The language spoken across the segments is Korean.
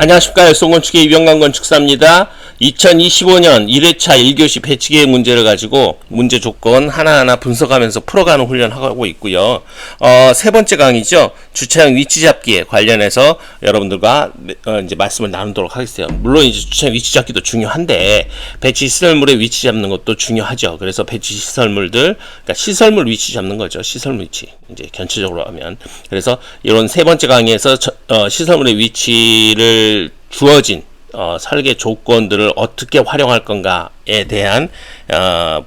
안녕하십니까. 열성건축의 이병관 건축사입니다. 2025년 1회차 1교시 배치계획 문제를 가지고 문제 조건 하나하나 분석하면서 풀어가는 훈련하고 있고요. 세 번째 강의죠. 주차장 위치 잡기에 관련해서 여러분들과 이제 말씀을 나누도록 하겠어요. 물론 이제 주차장 위치 잡기도 중요한데 배치 시설물의 위치 잡는 것도 중요하죠. 그래서 배치 시설물들, 그러니까 시설물 위치 잡는 거죠. 시설물 위치. 이제 전체적으로 하면. 그래서 이런 세 번째 강의에서 시설물의 위치를 주어진 설계 조건들을 어떻게 활용할 건가에 대한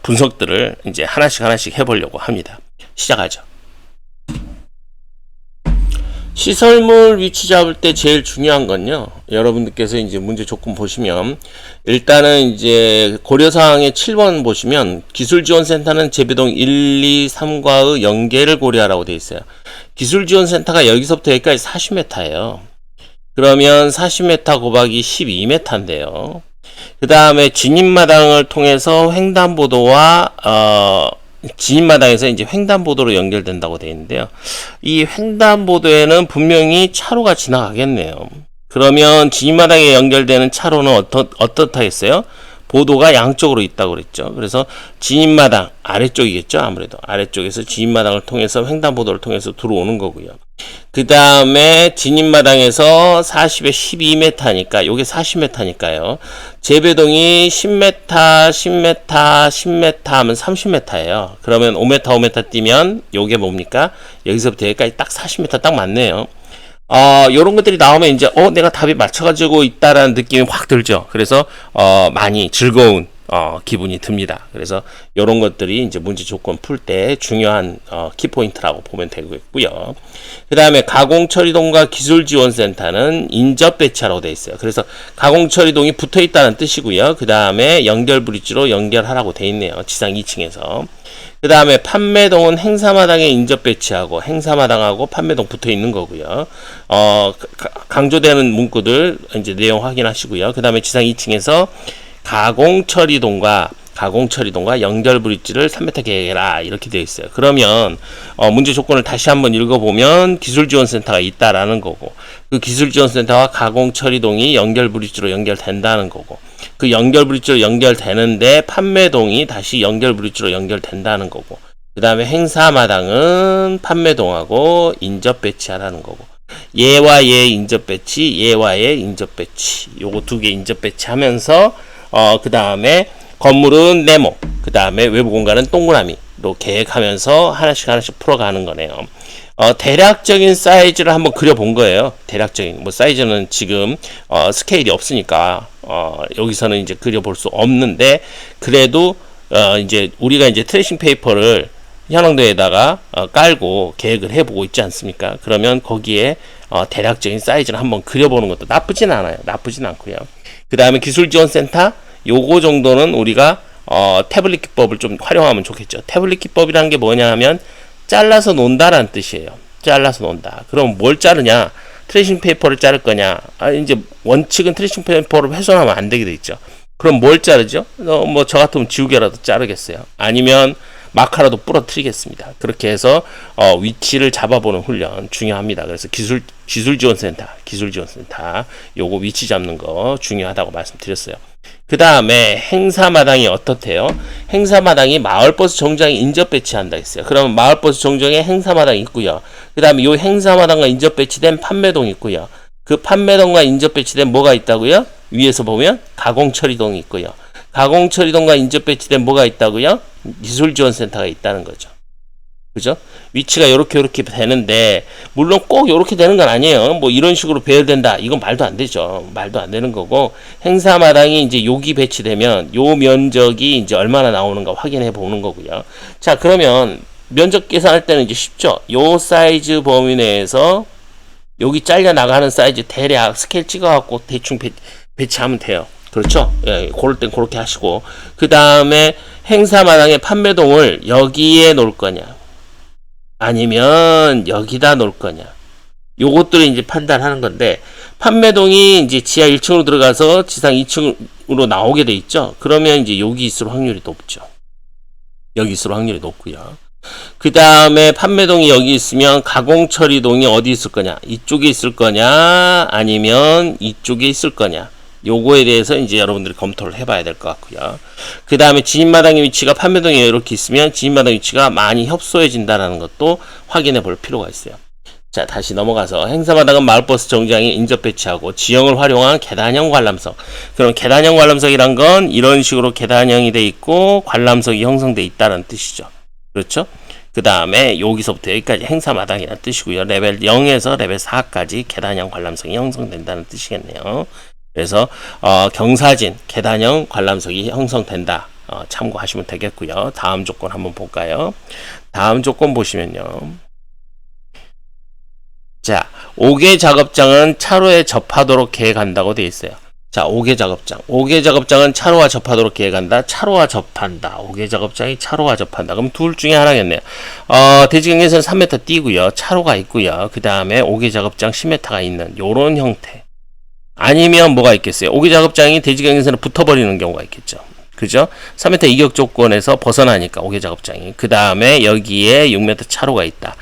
분석들을 이제 하나씩 해보려고 합니다. 시작하죠. 시설물 위치 잡을 때 제일 중요한 건요, 여러분들께서 이제 문제 조건 보시면 일단은 이제 고려사항의 7번 보시면 기술지원센터는 제배동 1, 2, 3과의 연계를 고려하라고 되어 있어요. 기술지원센터가 여기서부터 여기까지 40m예요. 그러면 40m 곱하기 12m인데요. 그 다음에 진입마당을 통해서 횡단보도와 진입마당에서 이제 횡단보도로 연결된다고 되어 있는데요. 이 횡단보도에는 분명히 차로가 지나가겠네요. 그러면 진입마당에 연결되는 차로는 어떻다겠어요? 보도가 양쪽으로 있다고 그랬죠. 그래서 진입마당 아래쪽이겠죠. 아무래도 아래쪽에서 진입마당을 통해서 횡단보도를 통해서 들어오는 거고요. 그 다음에 진입마당에서 40에 12m니까 요게 40m니까요. 제배동이 10m, 10m, 10m 하면 30m예요. 그러면 5m 뛰면 요게 뭡니까? 여기서부터 여기까지 딱 40m 딱 맞네요. 요런 것들이 나오면 이제 내가 답이 맞춰가지고 있다라는 느낌이 확 들죠. 그래서 많이 즐거운 기분이 듭니다. 그래서 요런 것들이 이제 문제 조건 풀 때 중요한 키포인트라고 보면 되겠고요. 그 다음에 가공처리동과 기술지원센터는 인접 배치하라고 되어 있어요. 그래서 가공처리동이 붙어 있다는 뜻이고요. 그 다음에 연결 브릿지로 연결하라고 되어 있네요. 지상 2층에서. 그 다음에 판매동은 행사마당에 인접 배치하고 행사마당하고 판매동 붙어 있는 거고요. 강조되는 문구들 이제 내용 확인하시고요. 그 다음에 지상 2층에서 가공처리동과 연결 브릿지를 3m 계획해라 이렇게 되어 있어요. 그러면 문제 조건을 다시 한번 읽어보면 기술지원센터가 있다라는 거고, 그 기술지원센터와 가공처리동이 연결 브릿지로 연결된다는 거고, 그 연결 브릿지로 연결되는데 판매동이 다시 연결 브릿지로 연결된다는 거고, 그 다음에 행사마당은 판매동하고 인접 배치하라는 거고, 얘와 얘 인접 배치, 얘와 얘 인접 배치, 요거 두 개 인접 배치하면서 그 다음에 건물은 네모, 그 다음에 외부 공간은 동그라미로 계획하면서 하나씩 풀어가는 거네요. 대략적인 사이즈를 한번 그려본 거예요. 대략적인 사이즈는 지금 스케일이 없으니까 여기서는 이제 그려볼 수 없는데, 그래도 이제 우리가 이제 트레이싱 페이퍼를 현황도에다가 깔고 계획을 해보고 있지 않습니까? 그러면 거기에 대략적인 사이즈를 한번 그려보는 것도 나쁘진 않아요. 나쁘진 않고요. 그 다음에 기술지원센터 요거 정도는 우리가 태블릿 기법을 좀 활용하면 좋겠죠. 태블릿 기법이라는 게 뭐냐 하면 잘라서 논다라는 뜻이에요. 잘라서 논다. 그럼 뭘 자르냐? 트레이싱 페이퍼를 자를 거냐? 이제 원칙은 트레이싱 페이퍼를 훼손하면 안 되게 돼 있죠. 그럼 뭘 자르죠? 저 같으면 지우개라도 자르겠어요. 아니면 마카라도 부러뜨리겠습니다. 그렇게 해서 위치를 잡아보는 훈련 중요합니다. 그래서 기술지원센터 요거 위치 잡는 거 중요하다고 말씀드렸어요. 그 다음에 행사마당이 어떻대요? 행사마당이 마을버스 정류장에 인접 배치한다 했어요. 그러면 마을버스 정류장에 행사마당이 있고요. 그 다음에 요 행사마당과 인접 배치된 판매동이 있고요. 그 판매동과 인접 배치된 뭐가 있다고요? 위에서 보면 가공처리동이 있고요. 가공처리동과 인접 배치된 뭐가 있다고요? 기술지원센터가 있다는 거죠. 그죠? 위치가 요렇게 되는데, 물론 꼭 요렇게 되는 건 아니에요. 이런 식으로 배열된다, 이건 말도 안 되죠. 말도 안 되는 거고, 행사마당이 이제 여기 배치되면 요 면적이 이제 얼마나 나오는가 확인해 보는 거고요. 자, 그러면 면적 계산할 때는 이제 쉽죠. 요 사이즈 범위 내에서 여기 잘려 나가는 사이즈 대략 스케일 찍어갖고 대충 배치하면 돼요. 그렇죠? 예, 고를 땐 그렇게 하시고, 그 다음에 행사마당의 판매동을 여기에 놓을 거냐, 아니면 여기다 놓을 거냐, 요것들을 이제 판단하는 건데, 판매동이 이제 지하 1층으로 들어가서 지상 2층으로 나오게 돼 있죠. 그러면 이제 여기 있을 확률이 높죠. 여기 있을 확률이 높고요. 그 다음에 판매동이 여기 있으면 가공처리동이 어디 있을 거냐? 이쪽에 있을 거냐? 아니면 이쪽에 있을 거냐? 요거에 대해서 이제 여러분들이 검토를 해봐야 될 것 같고요. 그 다음에 진입마당의 위치가 판매동에 이렇게 있으면 진입마당 위치가 많이 협소해진다는 것도 확인해 볼 필요가 있어요. 자, 다시 넘어가서 행사마당은 마을버스 정류장에 인접 배치하고 지형을 활용한 계단형 관람석. 그럼 계단형 관람석이란 건 이런 식으로 계단형이 돼 있고 관람석이 형성돼 있다는 뜻이죠. 그렇죠? 그 다음에 여기서부터 여기까지 행사마당이라는 뜻이고요. 레벨 0에서 레벨 4까지 계단형 관람석이 형성된다는 뜻이겠네요. 그래서 경사진 계단형 관람석이 형성된다. 참고하시면 되겠고요. 다음 조건 한번 볼까요? 다음 조건 보시면요. 자, 5개 작업장은 차로에 접하도록 계획한다고 되어 있어요. 자, 5개 작업장. 5개 작업장은 차로와 접하도록 계획한다. 차로와 접한다. 5개 작업장이 차로와 접한다. 그럼 둘 중에 하나겠네요. 대지경에서는 3m 띄고요. 차로가 있고요. 그 다음에 5개 작업장 10m가 있는 요런 형태. 아니면 뭐가 있겠어요? 5개 작업장이 대지경에서는 붙어버리는 경우가 있겠죠. 그죠? 3m 이격 조건에서 벗어나니까 5개 작업장이. 그 다음에 여기에 6m 차로가 있다.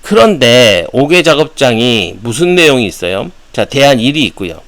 그런데 5개 작업장이 무슨 내용이 있어요? 자, 대안 1이 있고요.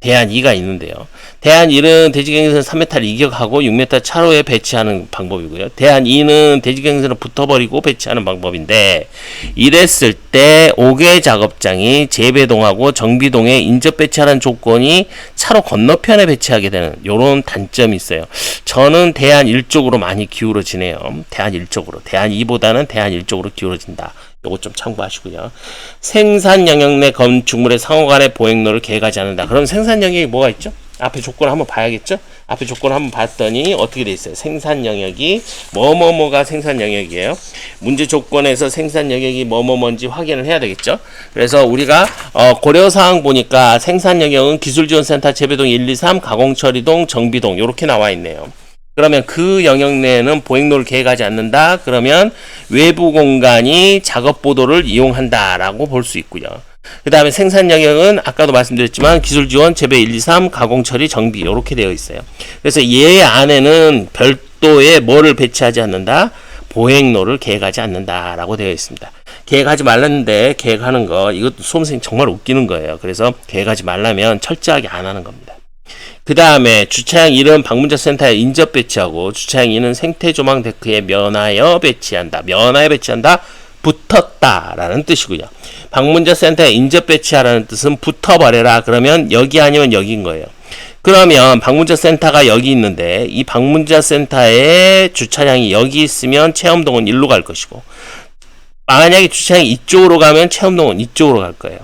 대안 2가 있는데요. 대안 1은 대지경에서는 3m를 이격하고 6m 차로에 배치하는 방법이고요. 대안 2는 대지경에서는 붙어버리고 배치하는 방법인데, 이랬을 때 5개 작업장이 재배동하고 정비동에 인접 배치하는 조건이 차로 건너편에 배치하게 되는 요런 단점이 있어요. 저는 대안 1 쪽으로 많이 기울어지네요. 대안 1 쪽으로. 대안 2보다는 대안 1 쪽으로 기울어진다. 요거 좀 참고하시고요. 생산 영역 내 건축물의 상호간의 보행로를 계획하지 않는다. 그럼 생산 영역이 뭐가 있죠? 앞에 조건을 한번 봐야겠죠? 앞에 조건을 한번 봤더니 어떻게 돼 있어요? 생산 영역이 뭐뭐뭐가 생산 영역이에요. 문제 조건에서 생산 영역이 뭐뭐뭔지 확인을 해야 되겠죠? 그래서 우리가 고려사항 보니까 생산 영역은 기술지원센터 재배동 1, 2, 3, 가공처리동, 정비동 이렇게 나와 있네요. 그러면 그 영역 내에는 보행로를 계획하지 않는다. 그러면 외부 공간이 작업 보도를 이용한다 라고 볼 수 있고요. 그 다음에 생산 영역은 아까도 말씀드렸지만 기술지원, 재배 1, 2, 3, 가공처리, 정비 이렇게 되어 있어요. 그래서 얘 안에는 별도의 뭐를 배치하지 않는다? 보행로를 계획하지 않는다 라고 되어 있습니다. 계획하지 말랐는데 계획하는 거 이것도 수험생 정말 웃기는 거예요. 그래서 계획하지 말라면 철저하게 안 하는 겁니다. 그 다음에 주차장 1은 방문자 센터에 인접 배치하고 주차장 2는 생태조망 데크에 면하여 배치한다. 면하여 배치한다. 붙었다 라는 뜻이고요. 방문자 센터에 인접 배치하라는 뜻은 붙어버려라. 그러면 여기 아니면 여기인 거예요. 그러면 방문자 센터가 여기 있는데 이 방문자 센터에 주차장이 여기 있으면 체험동은 일로 갈 것이고, 만약에 주차장이 이쪽으로 가면 체험동은 이쪽으로 갈 거예요.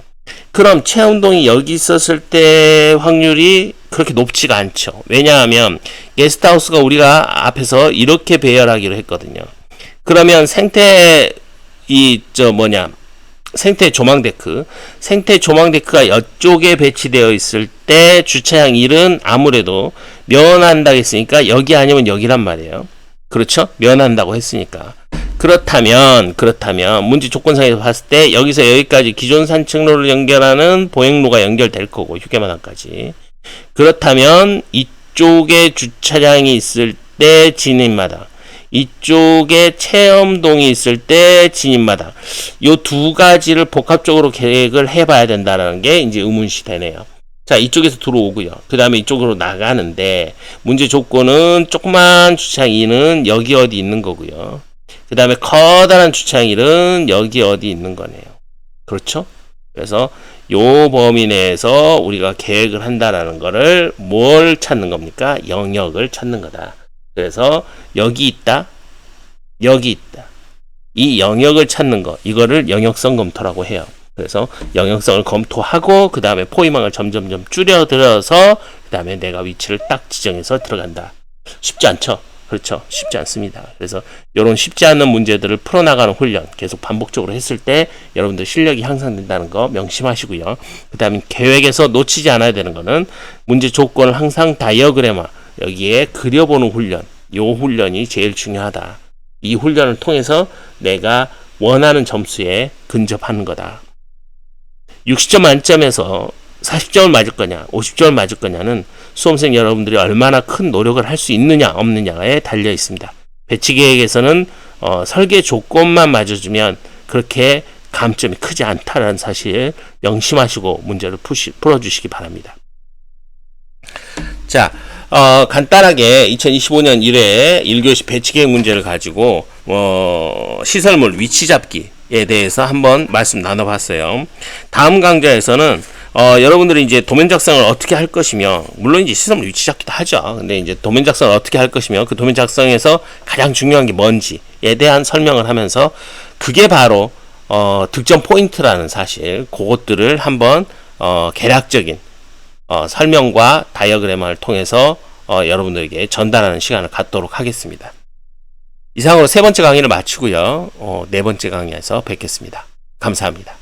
그럼 체험동이 여기 있었을 때 확률이 그렇게 높지가 않죠. 왜냐하면 게스트하우스가 우리가 앞에서 이렇게 배열하기로 했거든요. 그러면 생태 조망데크가 이쪽에 배치되어 있을 때 주차장 1은 아무래도 면한다고 했으니까 여기 아니면 여기란 말이에요. 그렇죠? 면한다고 했으니까. 그렇다면 문제 조건상에서 봤을 때 여기서 여기까지 기존 산책로를 연결하는 보행로가 연결될 거고, 휴게마당까지. 그렇다면 이쪽에 주차장이 있을 때 진입마당, 이쪽에 체험동이 있을 때 진입마당, 요 두 가지를 복합적으로 계획을 해봐야 된다는 게 이제 의문시 되네요. 자, 이쪽에서 들어오고요. 그 다음에 이쪽으로 나가는데 문제 조건은 조그만 주차장 2는 여기 어디 있는 거고요. 그 다음에 커다란 주차장 1은 여기 어디 있는 거네요. 그렇죠? 그래서 요 범위 내에서 우리가 계획을 한다라는 거를 뭘 찾는 겁니까? 영역을 찾는 거다. 그래서 여기 있다, 여기 있다. 이 영역을 찾는 거, 이거를 영역성 검토라고 해요. 그래서 영역성을 검토하고 그 다음에 포위망을 점점점 줄여들어서 그 다음에 내가 위치를 딱 지정해서 들어간다. 쉽지 않죠? 그렇죠? 쉽지 않습니다. 그래서 이런 쉽지 않은 문제들을 풀어나가는 훈련 계속 반복적으로 했을 때 여러분들 실력이 향상된다는 거 명심하시고요. 그 다음에 계획에서 놓치지 않아야 되는 거는 문제 조건을 항상 다이어그래마 여기에 그려보는 훈련, 요 훈련이 제일 중요하다. 이 훈련을 통해서 내가 원하는 점수에 근접하는 거다. 60점 만점에서 40점을 맞을 거냐, 50점을 맞을 거냐는 수험생 여러분들이 얼마나 큰 노력을 할 수 있느냐 없느냐에 달려 있습니다. 배치 계획에서는 설계 조건만 맞아주면 그렇게 감점이 크지 않다는 사실 명심하시고 문제를 풀어주시기 바랍니다. 자, 간단하게 2025년 1회 1교시 배치계획 문제를 가지고 시설물 위치 잡기에 대해서 한번 말씀 나눠봤어요. 다음 강좌에서는 여러분들이 이제 도면 작성을 어떻게 할 것이며, 물론 이제 시설물 위치 잡기도 하죠. 근데 이제 도면 작성을 어떻게 할 것이며, 그 도면 작성에서 가장 중요한 게 뭔지에 대한 설명을 하면서, 그게 바로 득점 포인트라는 사실, 그것들을 한번 개략적인 설명과 다이어그램을 통해서 여러분들에게 전달하는 시간을 갖도록 하겠습니다. 이상으로 세 번째 강의를 마치고요. 네 번째 강의에서 뵙겠습니다. 감사합니다.